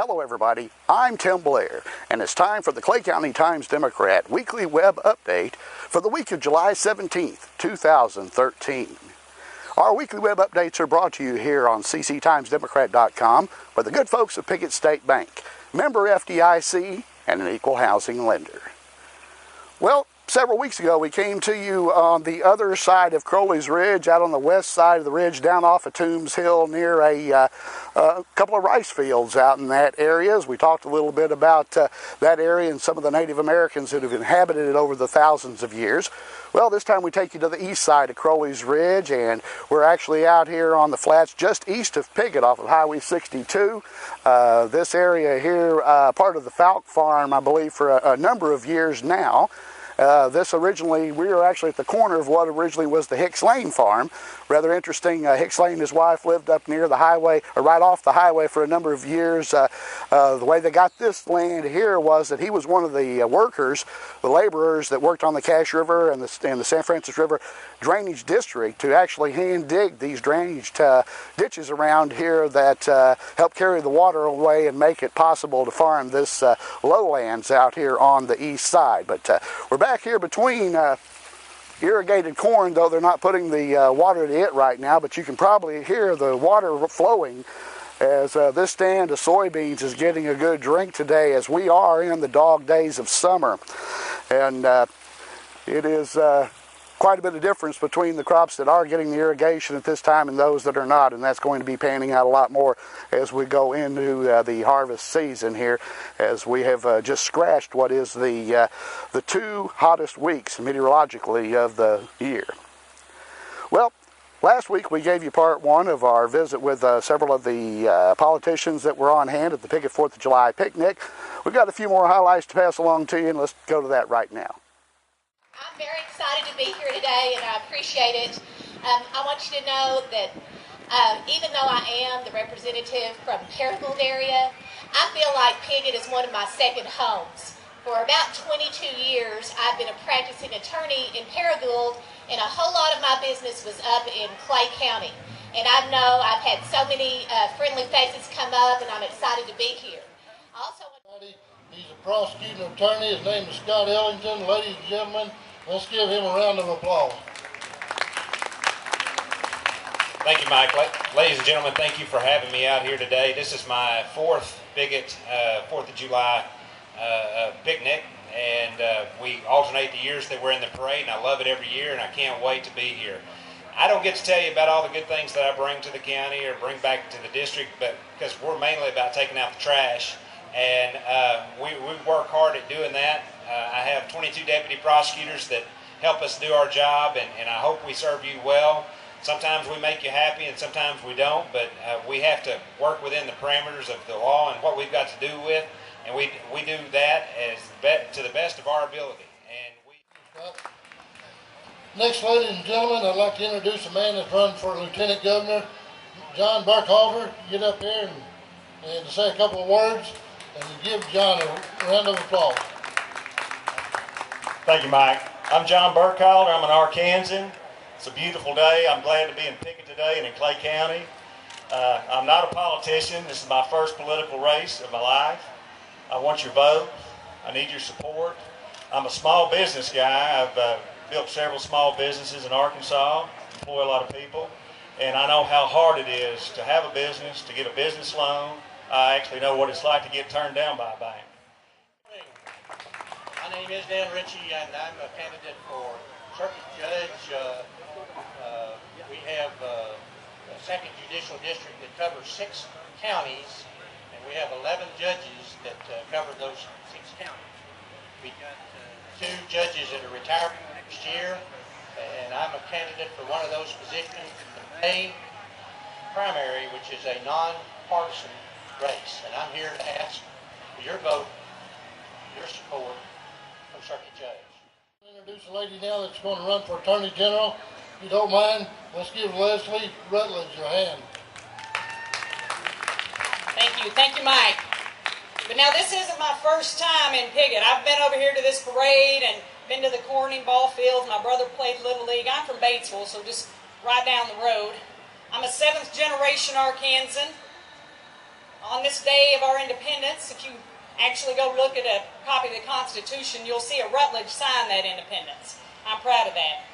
Hello everybody, I'm Tim Blair, and it's time for the Clay County Times-Democrat weekly web update for the week of July 17th, 2013. Our weekly web updates are brought to you here on cctimesdemocrat.com by the good folks of Pickett State Bank, member FDIC, and an equal housing lender. Well, several weeks ago we came to you on the other side of Crowley's Ridge, out on the west side of the ridge, down off of Toombs Hill near a couple of rice fields out in that area. As we talked a little bit about that area and some of the Native Americans that have inhabited it over the thousands of years. Well, this time we take you to the east side of Crowley's Ridge, and we're actually out here on the flats just east of Pickett off of Highway 62. This area here, part of the Falk Farm, I believe, for a number of years now. We were actually at the corner of what originally was the Hicks Lane farm. Rather interesting, Hicks Lane and his wife lived up near the highway, or right off the highway for a number of years. The way they got this land here was that he was one of the workers, the laborers that worked on the Cache River and the San Francisco River drainage district to actually hand dig these drainage ditches around here that help carry the water away and make it possible to farm this lowlands out here on the east side. But we're back here between irrigated corn, though they're not putting the water to it right now, but you can probably hear the water flowing as this stand of soybeans is getting a good drink today, as we are in the dog days of summer. And it is quite a bit of difference between the crops that are getting the irrigation at this time and those that are not, and that's going to be panning out a lot more as we go into the harvest season here, as we have just scratched what is the two hottest weeks meteorologically of the year. Well, last week we gave you part one of our visit with several of the politicians that were on hand at the Pickett 4th of July picnic. We've got a few more highlights to pass along to you, and let's go to that right now. I'm very excited to be here today, and I appreciate it. I want you to know that even though I am the representative from Paragould area, I feel like Pickett is one of my second homes. For about 22 years, I've been a practicing attorney in Paragould, and a whole lot of my business was up in Clay County. And I know I've had so many friendly faces come up, and I'm excited to be here. Also, he's a prosecuting attorney. His name is Scott Ellington. Ladies and gentlemen, let's give him a round of applause. Thank you, Mike. Ladies and gentlemen, thank you for having me out here today. This is my fourth Pickett 4th of July picnic, and we alternate the years that we're in the parade, and I love it every year, and I can't wait to be here. I don't get to tell you about all the good things that I bring to the county or bring back to the district, but because we're mainly about taking out the trash, and we work hard at doing that. I have 22 deputy prosecutors that help us do our job, and I hope we serve you well. Sometimes we make you happy and sometimes we don't, but we have to work within the parameters of the law and what we've got to do with, and we do that to the best of our ability. Next, ladies and gentlemen, I'd like to introduce a man that's run for Lieutenant Governor, John Burkhalter. Get up here and say a couple of words, and give John a round of applause. Thank you, Mike. I'm John Burkhalter. I'm an Arkansan. It's a beautiful day. I'm glad to be in Pickett today and in Clay County. I'm not a politician. This is my first political race of my life. I want your vote. I need your support. I'm a small business guy. I've built several small businesses in Arkansas, employ a lot of people, and I know how hard it is to have a business, to get a business loan. I actually know what it's like to get turned down by a bank. My name is Dan Ritchie, and I'm a candidate for circuit judge. We have a second judicial district that covers 6 counties, and we have 11 judges that cover those 6 counties. We've got 2 judges that are retiring next year, and I'm a candidate for one of those positions in the May primary, which is a non-partisan race. And I'm here to ask for your vote, your support for circuit judge. I'll introduce a lady now that's going to run for Attorney General. If you don't mind, let's give Leslie Rutledge a hand. Thank you, Mike. But now this isn't my first time in Pickett. I've been over here to this parade and been to the Corning ball field. My brother played Little League. I'm from Batesville, so just right down the road. I'm a 7th generation Arkansan. On this day of our independence, if you actually go look at a copy of the Constitution, you'll see a Rutledge sign that independence. I'm proud of that.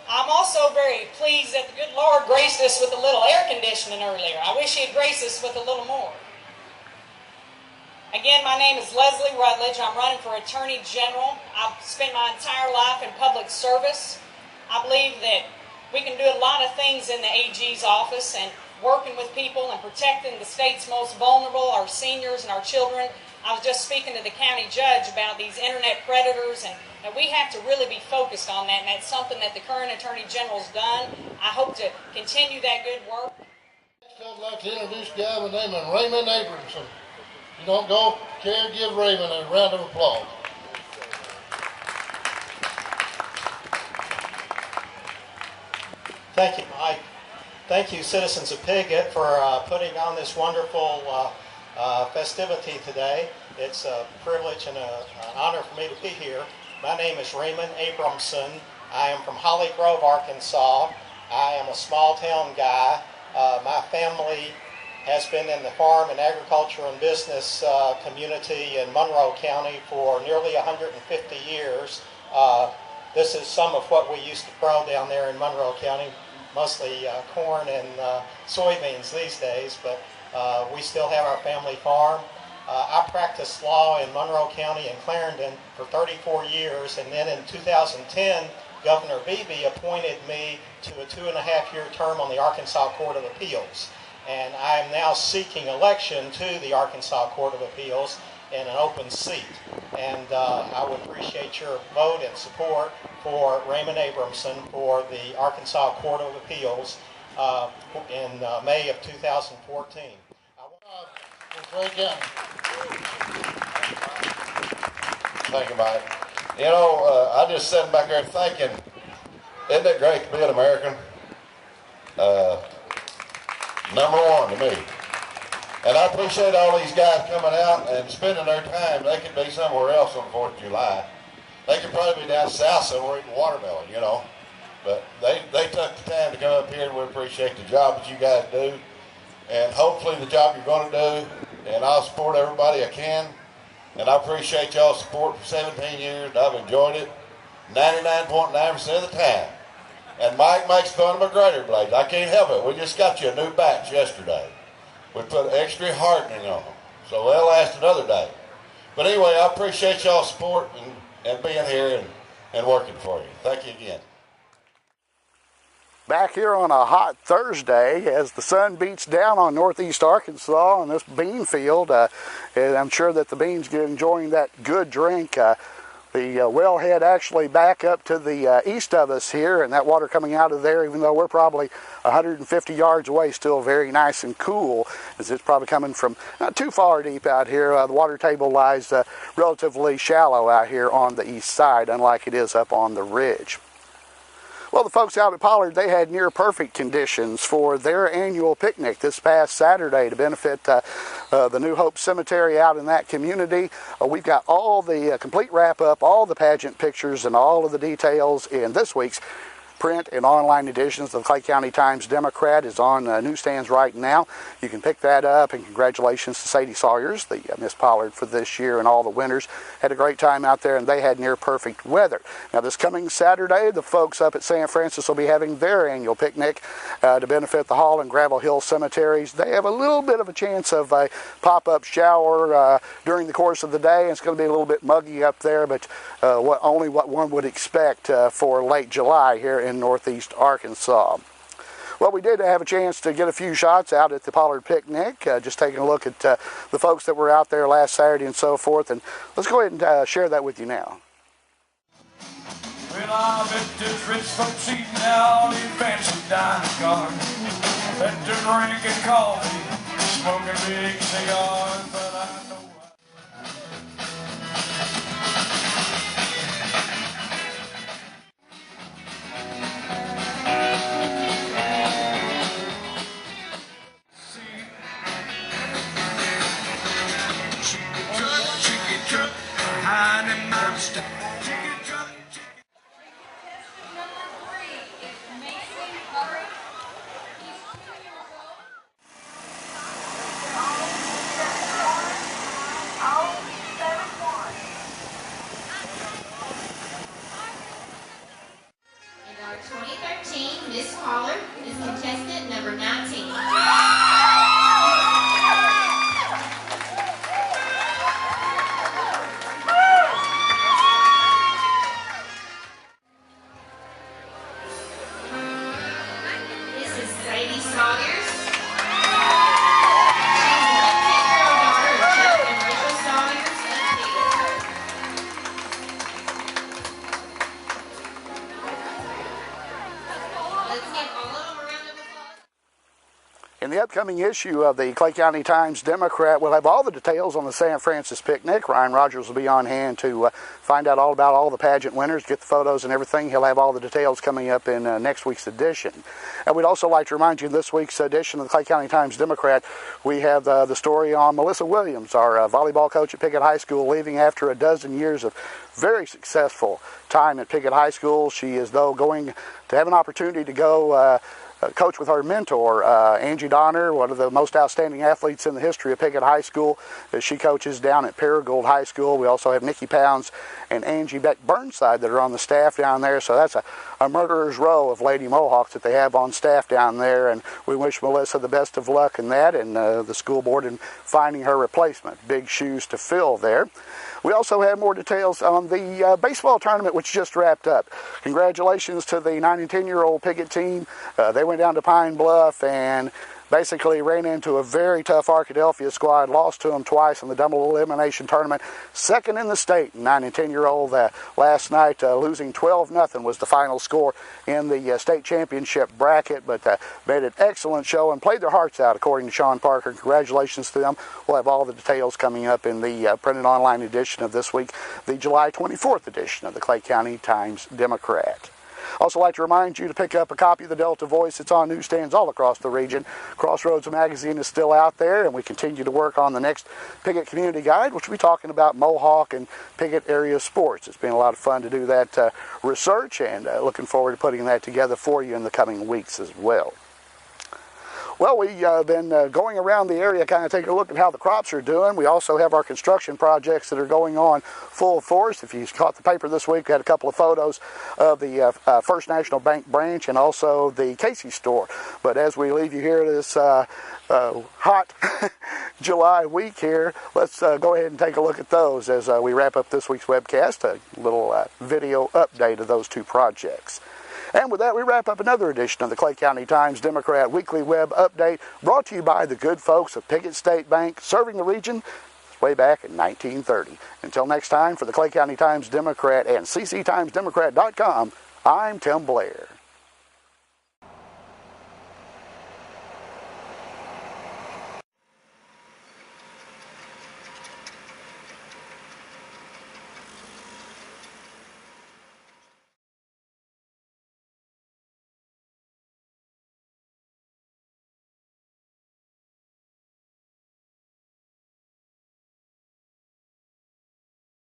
I'm also very pleased that the good Lord graced us with a little air conditioning earlier. I wish He had graced us with a little more. Again, my name is Leslie Rutledge. I'm running for Attorney General. I've spent my entire life in public service. I believe that we can do a lot of things in the AG's office, and working with people and protecting the state's most vulnerable, our seniors and our children. I was just speaking to the county judge about these internet predators, and we have to really be focused on that, and that's something that the current Attorney General's done. I hope to continue that good work. Next, I'd like to introduce a guy by the name of Raymond Abramson. If you don't go care, give Raymond a round of applause. Thank you, Mike. Thank you, citizens of Piggott, for putting on this wonderful festivity today. It's a privilege and an honor for me to be here. My name is Raymond Abramson. I am from Holly Grove, Arkansas. I am a small town guy. My family has been in the farm and agriculture and business community in Monroe County for nearly 150 years. This is some of what we used to grow down there in Monroe County, mostly corn and soybeans these days, but we still have our family farm. I practiced law in Monroe County and Clarendon for 34 years, and then in 2010, Governor Beebe appointed me to a 2.5-year term on the Arkansas Court of Appeals. And I am now seeking election to the Arkansas Court of Appeals in an open seat. And I would appreciate your vote and support for Raymond Abramson for the Arkansas Court of Appeals in May of 2014. Thank you, Mike. You know, I just sitting back there thinking, isn't it great to be an American? Number one to me. And I appreciate all these guys coming out and spending their time. They could be somewhere else on the 4th of July. They could probably be down south somewhere eating watermelon, you know. But they took the time to come up here, and we appreciate the job that you guys do. And hopefully the job you're going to do, and I'll support everybody I can. And I appreciate y'all's support for 17 years, and I've enjoyed it 99.9% of the time. And Mike makes fun of my grater blades. I can't help it. We just got you a new batch yesterday. We put extra hardening on them, so they'll last another day. But anyway, I appreciate y'all's support and being here and working for you. Thank you again. Back here on a hot Thursday as the sun beats down on northeast Arkansas on this bean field, and I'm sure that the beans are enjoying that good drink. The wellhead actually back up to the east of us here, and that water coming out of there, even though we're probably 150 yards away, still very nice and cool, as it's probably coming from not too far deep out here. The water table lies relatively shallow out here on the east side, unlike it is up on the ridge. Well, the folks out at Pollard, they had near perfect conditions for their annual picnic this past Saturday to benefit the New Hope Cemetery out in that community. We've got all the complete wrap-up, all the pageant pictures, and all of the details in this week's print and online editions of the Clay County Times-Democrat is on newsstands right now. You can pick that up, and congratulations to Sadie Sawyers, the Miss Pollard for this year, and all the winners. Had a great time out there, and they had near perfect weather. Now, this coming Saturday, the folks up at St. Francis will be having their annual picnic to benefit the Hall and Gravel Hill cemeteries. They have a little bit of a chance of a pop-up shower during the course of the day. It's going to be a little bit muggy up there, but only what one would expect for late July here in northeast Arkansas. Well, we did have a chance to get a few shots out at the Pollard picnic, just taking a look at the folks that were out there last Saturday and so forth, and let's go ahead and share that with you now. Well, I bet this rich folks eating out in fancy dining cars, bet they're drinking coffee, smoking big cigars, but I know upcoming issue of the Clay County Times-Democrat will have all the details on the San Francisco picnic. Ryan Rogers will be on hand to find out all about all the pageant winners, get the photos and everything. He'll have all the details coming up in next week's edition. And we'd also like to remind you, in this week's edition of the Clay County Times-Democrat, we have the story on Melissa Williams, our volleyball coach at Pickett High School, leaving after a dozen years of very successful time at Pickett High School. She is, though, going to have an opportunity to go coach with her mentor, Angie Donner, one of the most outstanding athletes in the history of Pickett High School, as she coaches down at Paragould High School. We also have Nikki Pounds and Angie Beck Burnside that are on the staff down there. So that's a murderer's row of Lady Mohawks that they have on staff down there. And we wish Melissa the best of luck in that, and the school board in finding her replacement. Big shoes to fill there. We also have more details on the baseball tournament, which just wrapped up. Congratulations to the 9 and 10-year-old Pickett team. They went down to Pine Bluff and basically ran into a very tough Arkadelphia squad, lost to them twice in the double elimination tournament. Second in the state, 9 and 10-year-old last night, losing 12-0 was the final score in the state championship bracket, but made an excellent show and played their hearts out, according to Sean Parker. Congratulations to them. We'll have all the details coming up in the printed online edition of this week, the July 24th edition of the Clay County Times-Democrat. Also like to remind you to pick up a copy of the Delta Voice. It's on newsstands all across the region. Crossroads magazine is still out there, and we continue to work on the next Pickett Community Guide, which will be talking about Mohawk and Pickett area sports. It's been a lot of fun to do that research, and looking forward to putting that together for you in the coming weeks as well. Well, we've been going around the area, kind of taking a look at how the crops are doing. We also have our construction projects that are going on full force. If you caught the paper this week, we had a couple of photos of the First National Bank branch and also the Casey store. But as we leave you here this hot July week here, let's go ahead and take a look at those as we wrap up this week's webcast, a little video update of those two projects. And with that, we wrap up another edition of the Clay County Times-Democrat Weekly Web Update, brought to you by the good folks of Pickett State Bank, serving the region way back in 1930. Until next time, for the Clay County Times-Democrat and cctimesdemocrat.com, I'm Tim Blair.